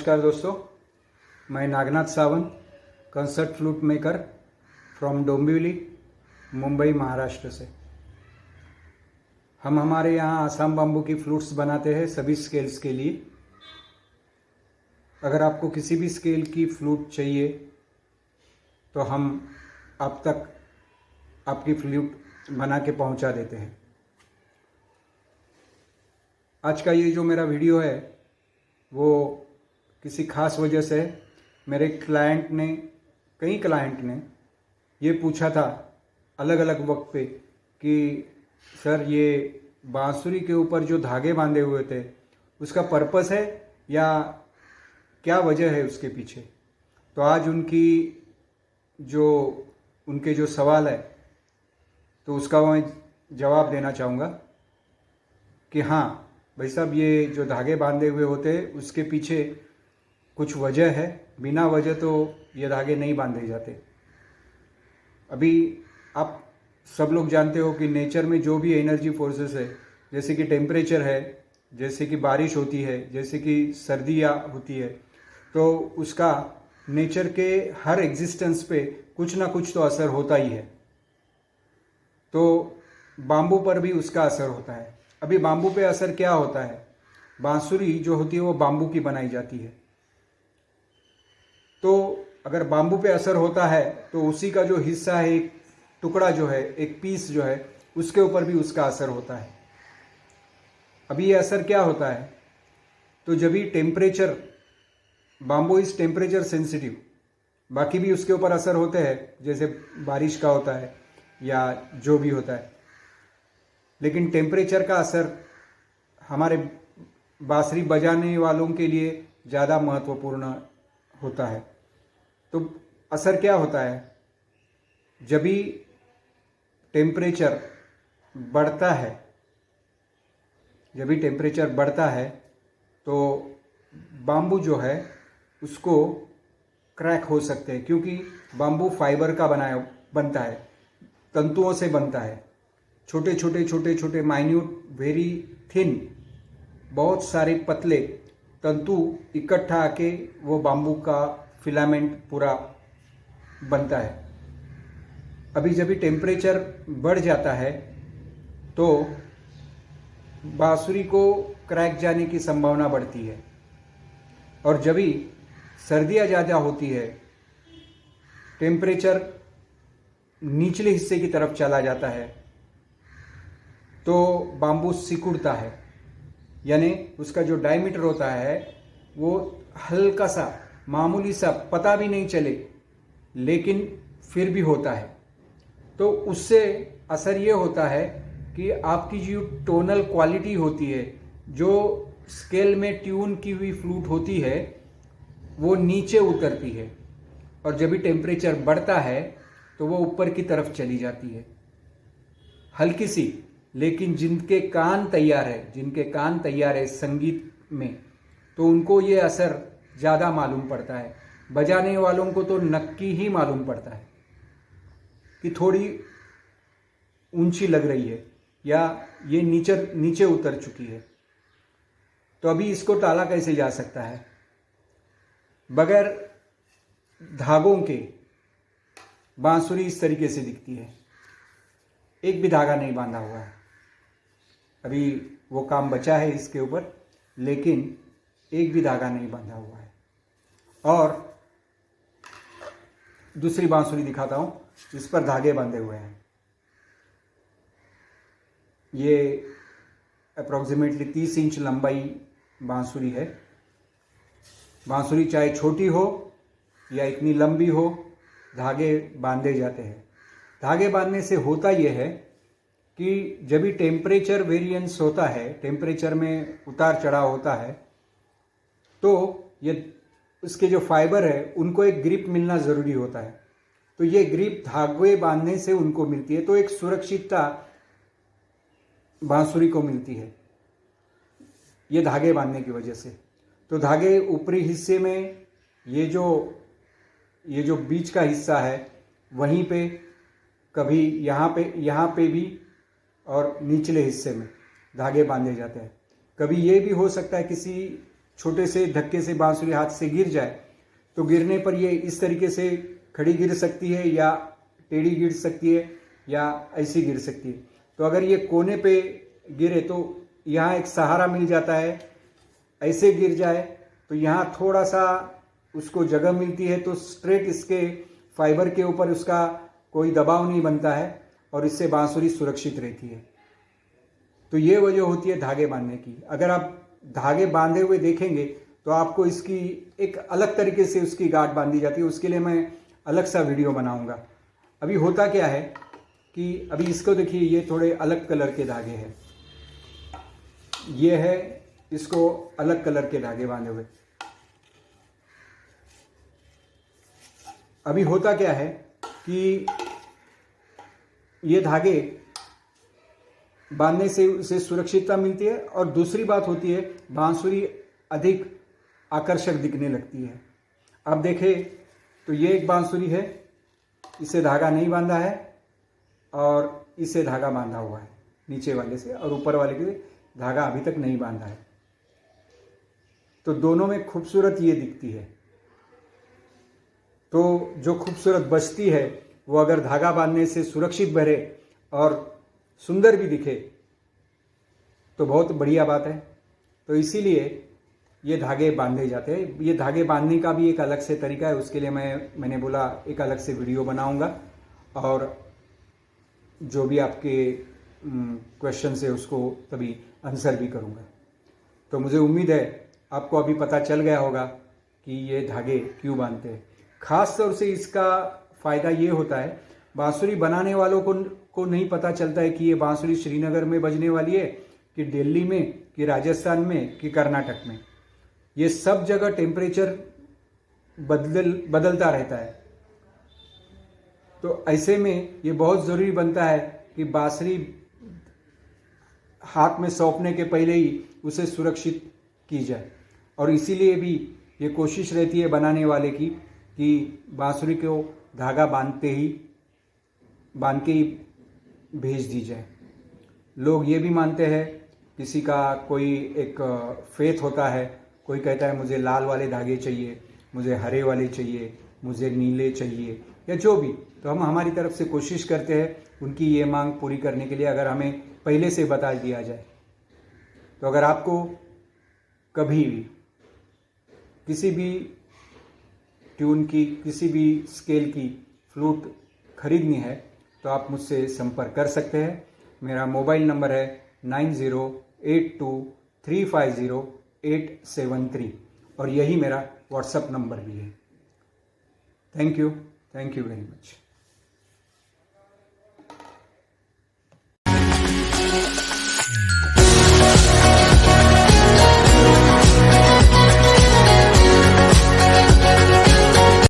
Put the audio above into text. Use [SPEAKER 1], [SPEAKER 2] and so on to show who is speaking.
[SPEAKER 1] नमस्कार दोस्तों, मैं Nagnath Sawant, concert flute maker from Dombivli, Mumbai, Maharashtra से। हम हमारे यहाँ आसाम बाम्बू की फ्लूट्स बनाते हैं सभी स्केल्स के लिए। अगर आपको किसी भी स्केल की फ्लूट चाहिए तो हम आप तक आपकी फ्लूट बना के पहुँचा देते हैं। आज का ये जो मेरा वीडियो है वो किसी खास वजह से मेरे कई क्लाइंट ने ये पूछा था अलग अलग वक्त पे कि सर ये बांसुरी के ऊपर जो धागे बांधे हुए थे उसका पर्पस है या क्या वजह है उसके पीछे। तो आज उनके जो सवाल है तो उसका मैं जवाब देना चाहूँगा कि हाँ भाई साहब, ये जो धागे बांधे हुए होते हैं उसके पीछे कुछ वजह है, बिना वजह तो ये धागे नहीं बांधे जाते। अभी आप सब लोग जानते हो कि नेचर में जो भी एनर्जी फोर्सेस है, जैसे कि टेम्परेचर है, जैसे कि बारिश होती है, जैसे कि सर्दियाँ होती है, तो उसका नेचर के हर एग्जिस्टेंस पे कुछ ना कुछ तो असर होता ही है। तो बाम्बू पर भी उसका असर होता है। अभी बाम्बू पे असर क्या होता है? बांसुरी जो होती है वो बाम्बू की बनाई जाती है। तो अगर बाम्बू पे असर होता है तो उसी का जो हिस्सा है, एक टुकड़ा जो है, एक पीस जो है, उसके ऊपर भी उसका असर होता है। अभी ये असर क्या होता है? तो जब भी temperature, bamboo is temperature sensitive, बाकी भी उसके ऊपर असर होते हैं, जैसे बारिश का होता है या जो भी होता है, लेकिन टेम्परेचर का असर हमारे बांसुरी बजाने वालों के लिए ज़्यादा महत्वपूर्ण होता है। तो असर क्या होता है? जब भी टेम्परेचर बढ़ता है तो बाम्बू जो है उसको क्रैक हो सकते हैं, क्योंकि बाम्बू फाइबर का बनता है, तंतुओं से बनता है। छोटे छोटे माइन्यूट, वेरी थिन, बहुत सारे पतले तंतु इकट्ठा आके वो बाम्बू का फिलामेंट पूरा बनता है। अभी जब भी टेम्परेचर बढ़ जाता है तो बांसुरी को क्रैक जाने की संभावना बढ़ती है। और जब भी सर्दियाँ ज़्यादा होती है, टेम्परेचर निचले हिस्से की तरफ चला जाता है, तो बाम्बू सिकुड़ता है, यानी उसका जो डायमीटर होता है वो हल्का सा, मामूली सा, पता भी नहीं चले लेकिन फिर भी होता है। तो उससे असर ये होता है कि आपकी जो टोनल क्वालिटी होती है, जो स्केल में ट्यून की हुई फ्लूट होती है, वो नीचे उतरती है। और जब भी टेम्परेचर बढ़ता है तो वो ऊपर की तरफ चली जाती है, हल्की सी। लेकिन जिनके कान तैयार है संगीत में, तो उनको ये असर ज़्यादा मालूम पड़ता है। बजाने वालों को तो नक्की ही मालूम पड़ता है कि थोड़ी ऊंची लग रही है या ये नीचे उतर चुकी है। तो अभी इसको टाला कैसे जा सकता है? बगैर धागों के बांसुरी इस तरीके से दिखती है, एक भी धागा नहीं बांधा हुआ है। अभी वो काम बचा है इसके ऊपर, लेकिन एक भी धागा नहीं बांधा हुआ है। और दूसरी बांसुरी दिखाता हूँ, इस पर धागे बांधे हुए हैं। ये अप्रॉक्सीमेटली 30 इंच लंबाई बांसुरी है। बांसुरी चाहे छोटी हो या इतनी लंबी हो, धागे बांधे जाते हैं। धागे बांधने से होता यह है कि जब भी टेम्परेचर वेरिएंस होता है, टेम्परेचर में उतार चढ़ाव होता है, तो ये उसके जो फाइबर है उनको एक ग्रिप मिलना ज़रूरी होता है। तो ये ग्रिप धागे बांधने से उनको मिलती है, तो एक सुरक्षितता बांसुरी को मिलती है ये धागे बांधने की वजह से। तो धागे ऊपरी हिस्से में, ये जो बीच का हिस्सा है वहीं पे, कभी यहाँ पे भी, और निचले हिस्से में धागे बांधे जाते हैं। कभी ये भी हो सकता है किसी छोटे से धक्के से बांसुरी हाथ से गिर जाए तो गिरने पर ये इस तरीके से खड़ी गिर सकती है या टेढ़ी गिर सकती है या ऐसी गिर सकती है। तो अगर ये कोने पे गिरे तो यहाँ एक सहारा मिल जाता है, ऐसे गिर जाए तो यहाँ थोड़ा सा उसको जगह मिलती है, तो स्ट्रेट इसके फाइबर के ऊपर उसका कोई दबाव नहीं बनता है और इससे बांसुरी सुरक्षित रहती है। तो ये वजह होती है धागे बांधने की। अगर आप धागे बांधे हुए देखेंगे तो आपको इसकी एक अलग तरीके से उसकी गांठ बांधी जाती है, उसके लिए मैं अलग सा वीडियो बनाऊंगा। अभी होता क्या है कि अभी इसको देखिए, ये थोड़े अलग कलर के धागे हैं, ये है इसको अलग कलर के धागे बांधे हुए। अभी होता क्या है कि ये धागे बांधने से उसे सुरक्षितता मिलती है और दूसरी बात होती है बांसुरी अधिक आकर्षक दिखने लगती है। आप देखें तो ये एक बांसुरी है, इसे धागा नहीं बांधा है और इसे धागा बांधा हुआ है नीचे वाले से, और ऊपर वाले के धागा अभी तक नहीं बांधा है। तो दोनों में खूबसूरत ये दिखती है। तो जो खूबसूरत बचती है वो अगर धागा बांधने से सुरक्षित बने और सुंदर भी दिखे तो बहुत बढ़िया बात है। तो इसीलिए ये धागे बांधे जाते हैं। ये धागे बांधने का भी एक अलग से तरीका है, उसके लिए मैंने बोला एक अलग से वीडियो बनाऊंगा और जो भी आपके क्वेश्चन है उसको तभी आंसर भी करूंगा। तो मुझे उम्मीद है आपको अभी पता चल गया होगा कि ये धागे क्यों बांधते हैं। ख़ास तौर से इसका फ़ायदा ये होता है, बांसुरी बनाने वालों को नहीं पता चलता है कि ये बांसुरी श्रीनगर में बजने वाली है कि दिल्ली में कि राजस्थान में कि कर्नाटक में। ये सब जगह टेम्परेचर बदलता रहता है। तो ऐसे में ये बहुत ज़रूरी बनता है कि बांसुरी हाथ में सौंपने के पहले ही उसे सुरक्षित की जाए। और इसीलिए भी ये कोशिश रहती है बनाने वाले की कि बांसुरी को धागा बांध के ही भेज दी जाए। लोग ये भी मानते हैं, किसी का कोई एक फेथ होता है, कोई कहता है मुझे लाल वाले धागे चाहिए, मुझे हरे वाले चाहिए, मुझे नीले चाहिए या जो भी। तो हम हमारी तरफ से कोशिश करते हैं उनकी ये मांग पूरी करने के लिए, अगर हमें पहले से बता दिया जाए। तो अगर आपको कभी भी किसी भी ट्यून की, किसी भी स्केल की फ्लूट खरीदनी है तो आप मुझसे संपर्क कर सकते हैं। मेरा मोबाइल नंबर है 9082350873 और यही मेरा व्हाट्सएप नंबर भी है। Thank you very much.